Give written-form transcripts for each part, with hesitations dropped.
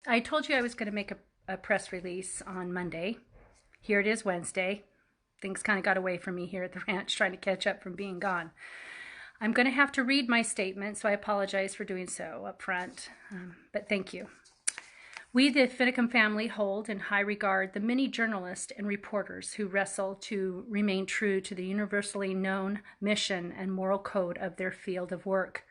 I told you I was going to make a press release on Monday. Here it is Wednesday. Things kind of got away from me here at the ranch trying to catch up from being gone. I'm going to have to read my statement, so I apologize for doing so up front, but thank you. We, the Finicum family, hold in high regard the many journalists and reporters who wrestle to remain true to the universally known mission and moral code of their field of work.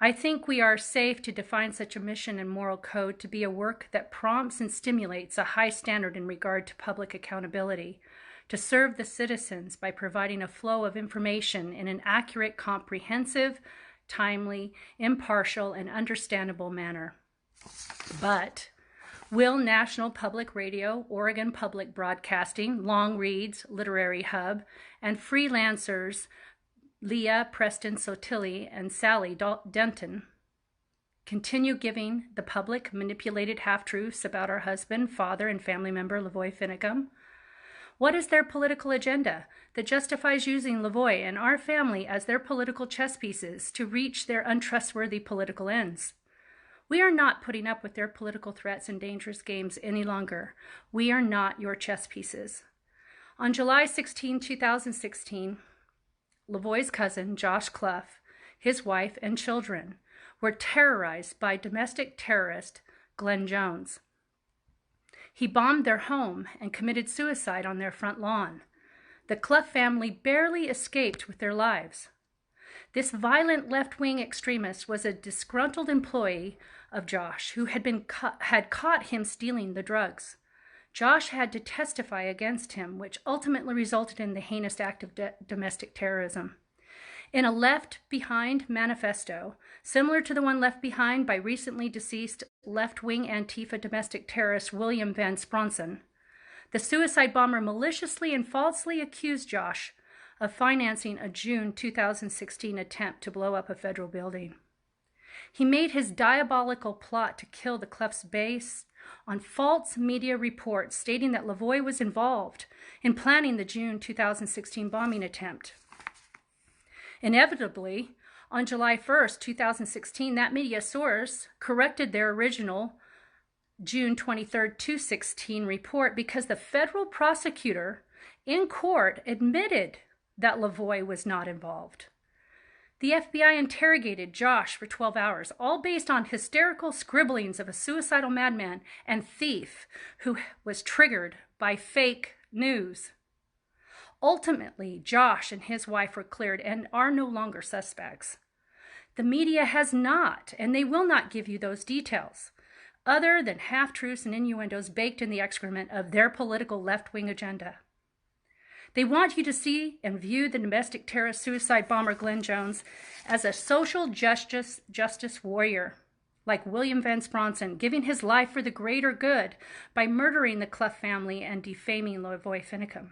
I think we are safe to define such a mission and moral code to be a work that prompts and stimulates a high standard in regard to public accountability, to serve the citizens by providing a flow of information in an accurate, comprehensive, timely, impartial, and understandable manner. But will National Public Radio, Oregon Public Broadcasting, Long Reads, Literary Hub, and freelancers Leah Preston Sotilli and Sally Denton continue giving the public manipulated half-truths about our husband, father, and family member LaVoy Finicum? What is their political agenda that justifies using LaVoy and our family as their political chess pieces to reach their untrustworthy political ends? We are not putting up with their political threats and dangerous games any longer. We are not your chess pieces. On July 16, 2016, LaVoy's cousin, Josh Clough, his wife, and children were terrorized by domestic terrorist Glenn Jones. He bombed their home and committed suicide on their front lawn. The Clough family barely escaped with their lives. This violent left-wing extremist was a disgruntled employee of Josh who had caught him stealing the drugs. Josh had to testify against him, which ultimately resulted in the heinous act of domestic terrorism. In a Left Behind manifesto, similar to the one left behind by recently deceased left-wing Antifa domestic terrorist William Van Spronson, the suicide bomber maliciously and falsely accused Josh of financing a June 2016 attempt to blow up a federal building. He made his diabolical plot to kill the Cloughs based on false media reports stating that LaVoy was involved in planning the June 2016 bombing attempt. Inevitably, on July 1st, 2016, that media source corrected their original June 23rd, 2016 report because the federal prosecutor in court admitted that LaVoy was not involved. The FBI interrogated Josh for 12 hours, all based on hysterical scribblings of a suicidal madman and thief who was triggered by fake news. Ultimately, Josh and his wife were cleared and are no longer suspects. The media has not, and they will not give you those details, other than half-truths and innuendos baked in the excrement of their political left-wing agenda. They want you to see and view the domestic terrorist suicide bomber Glenn Jones as a social justice warrior, like William Van Spronson, giving his life for the greater good by murdering the Clough family and defaming LaVoy Finicum.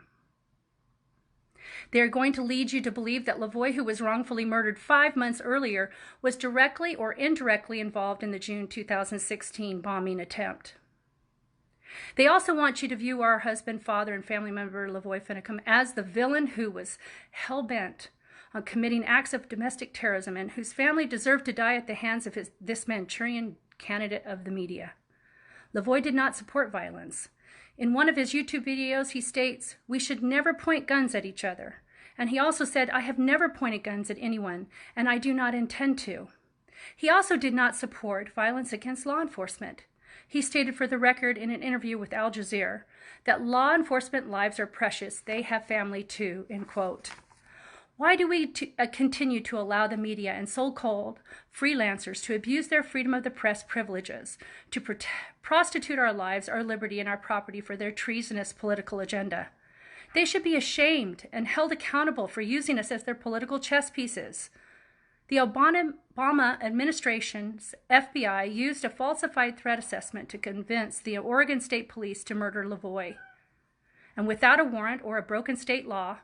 They are going to lead you to believe that LaVoy, who was wrongfully murdered 5 months earlier, was directly or indirectly involved in the June 2016 bombing attempt. They also want you to view our husband, father, and family member LaVoy Finicum as the villain who was hell-bent on committing acts of domestic terrorism and whose family deserved to die at the hands of this Manchurian candidate of the media. LaVoy did not support violence. In one of his YouTube videos, he states, "We should never point guns at each other." And he also said, "I have never pointed guns at anyone, and I do not intend to." He also did not support violence against law enforcement. He stated for the record in an interview with Al Jazeera that law enforcement lives are precious. They have family too, end quote. Why do we continue to allow the media and so-called freelancers to abuse their freedom of the press privileges, to prostitute our lives, our liberty, and our property for their treasonous political agenda? They should be ashamed and held accountable for using us as their political chess pieces. The Obama administration's FBI used a falsified threat assessment to convince the Oregon State Police to murder LaVoy. And without a warrant or a broken state law,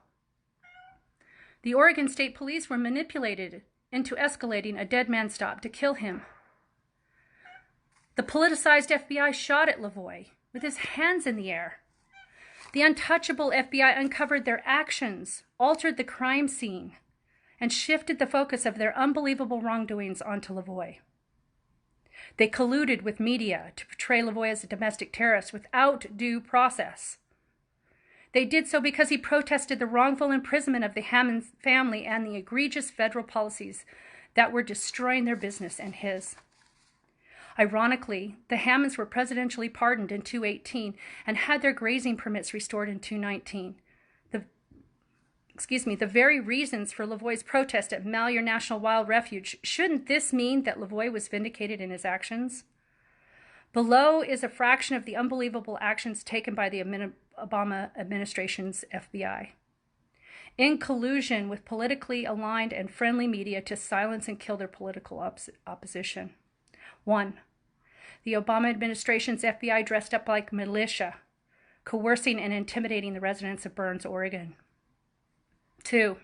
the Oregon State Police were manipulated into escalating a dead man stop to kill him. The politicized FBI shot at LaVoy with his hands in the air. The untouchable FBI uncovered their actions, altered the crime scene, and shifted the focus of their unbelievable wrongdoings onto LaVoy. They colluded with media to portray LaVoy as a domestic terrorist without due process. They did so because he protested the wrongful imprisonment of the Hammond family and the egregious federal policies that were destroying their business and his. Ironically, the Hammonds were presidentially pardoned in 2018 and had their grazing permits restored in 2019. The very reasons for LaVoy's protest at Malheur National Wild Refuge, shouldn't this mean that LaVoy was vindicated in his actions? Below is a fraction of the unbelievable actions taken by the Obama administration's FBI, in collusion with politically aligned and friendly media to silence and kill their political opposition. 1. The Obama administration's FBI dressed up like militia, coercing and intimidating the residents of Burns, Oregon. 2.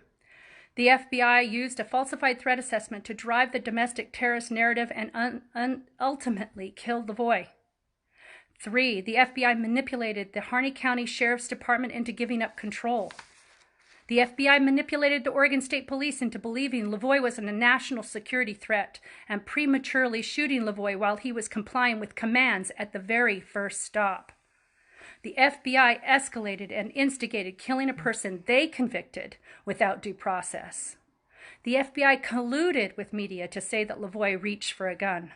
The FBI used a falsified threat assessment to drive the domestic terrorist narrative and ultimately killed LaVoy. 3. The FBI manipulated the Harney County Sheriff's Department into giving up control. The FBI manipulated the Oregon State Police into believing LaVoy was a national security threat and prematurely shooting LaVoy while he was complying with commands at the very first stop. The FBI escalated and instigated killing a person they convicted without due process. The FBI colluded with media to say that LaVoy reached for a gun.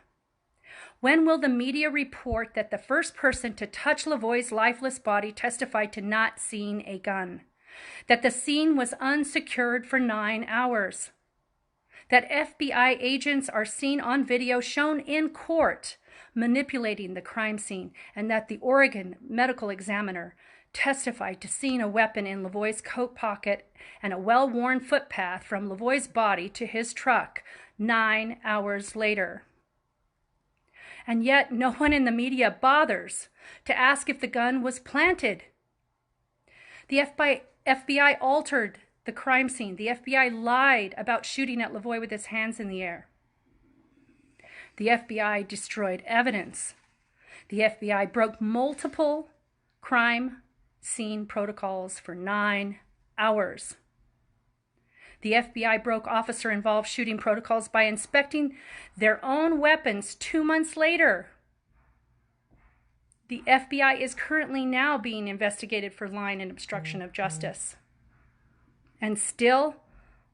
When will the media report that the first person to touch LaVoy's lifeless body testified to not seeing a gun? That the scene was unsecured for 9 hours? That FBI agents are seen on video shown in court manipulating the crime scene, and that the Oregon medical examiner testified to seeing a weapon in LaVoy's coat pocket and a well-worn footpath from LaVoy's body to his truck 9 hours later. And yet no one in the media bothers to ask if the gun was planted. The FBI altered the crime scene. The FBI lied about shooting at LaVoy with his hands in the air. The FBI destroyed evidence. The FBI broke multiple crime scene protocols for 9 hours. The FBI broke officer-involved shooting protocols by inspecting their own weapons 2 months later. The FBI is currently now being investigated for lying and obstruction of justice. And still,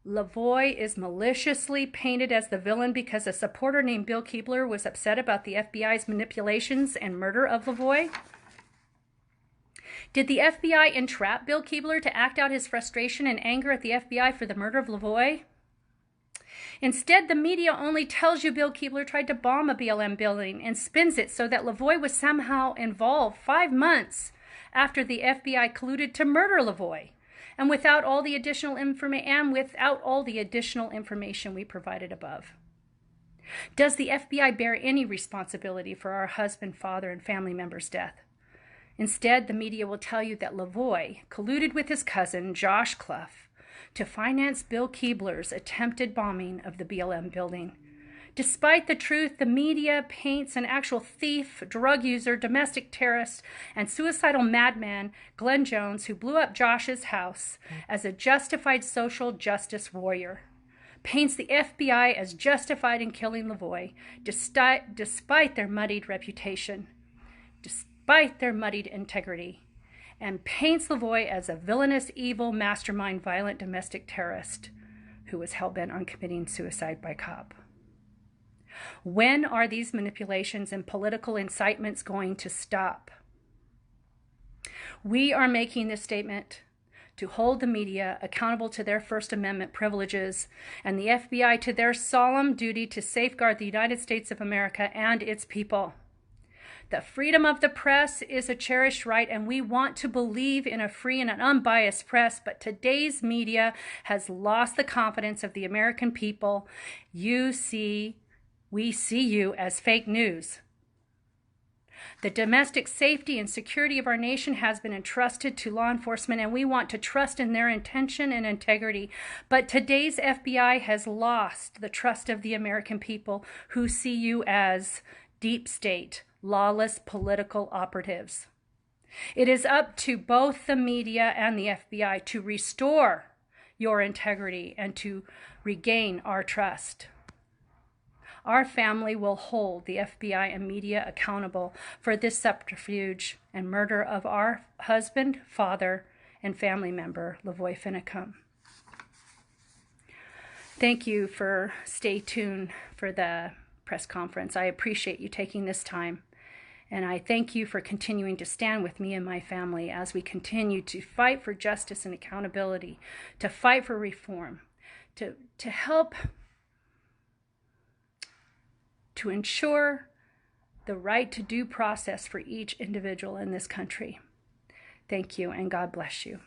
LaVoy is maliciously painted as the villain because a supporter named Bill Keebler was upset about the FBI's manipulations and murder of LaVoy. Did the FBI entrap Bill Keebler to act out his frustration and anger at the FBI for the murder of LaVoy? Instead, the media only tells you Bill Keebler tried to bomb a BLM building and spins it so that LaVoy was somehow involved 5 months after the FBI colluded to murder LaVoy, and without all the additional information we provided above. Does the FBI bear any responsibility for our husband, father, and family member's death? Instead, the media will tell you that LaVoy colluded with his cousin, Josh Clough, to finance Bill Keebler's attempted bombing of the BLM building. Despite the truth, the media paints an actual thief, drug user, domestic terrorist, and suicidal madman, Glenn Jones, who blew up Josh's house, as a justified social justice warrior. Paints the FBI as justified in killing LaVoy, despite their muddied reputation, despite their muddied integrity, and paints LaVoy as a villainous, evil, mastermind, violent domestic terrorist who was hell-bent on committing suicide by cop. When are these manipulations and political incitements going to stop? We are making this statement to hold the media accountable to their First Amendment privileges and the FBI to their solemn duty to safeguard the United States of America and its people. The freedom of the press is a cherished right, and we want to believe in a free and an unbiased press, but today's media has lost the confidence of the American people. We see you as fake news. The domestic safety and security of our nation has been entrusted to law enforcement, and we want to trust in their intention and integrity. But today's FBI has lost the trust of the American people, who see you as deep state, lawless political operatives. It is up to both the media and the FBI to restore your integrity and to regain our trust. Our family will hold the FBI and media accountable for this subterfuge and murder of our husband, father, and family member, LaVoy Finicum. Thank you for stay tuned for the press conference. I appreciate you taking this time. And I thank you for continuing to stand with me and my family as we continue to fight for justice and accountability, to fight for reform, to help to ensure the right to due process for each individual in this country. Thank you, and God bless you.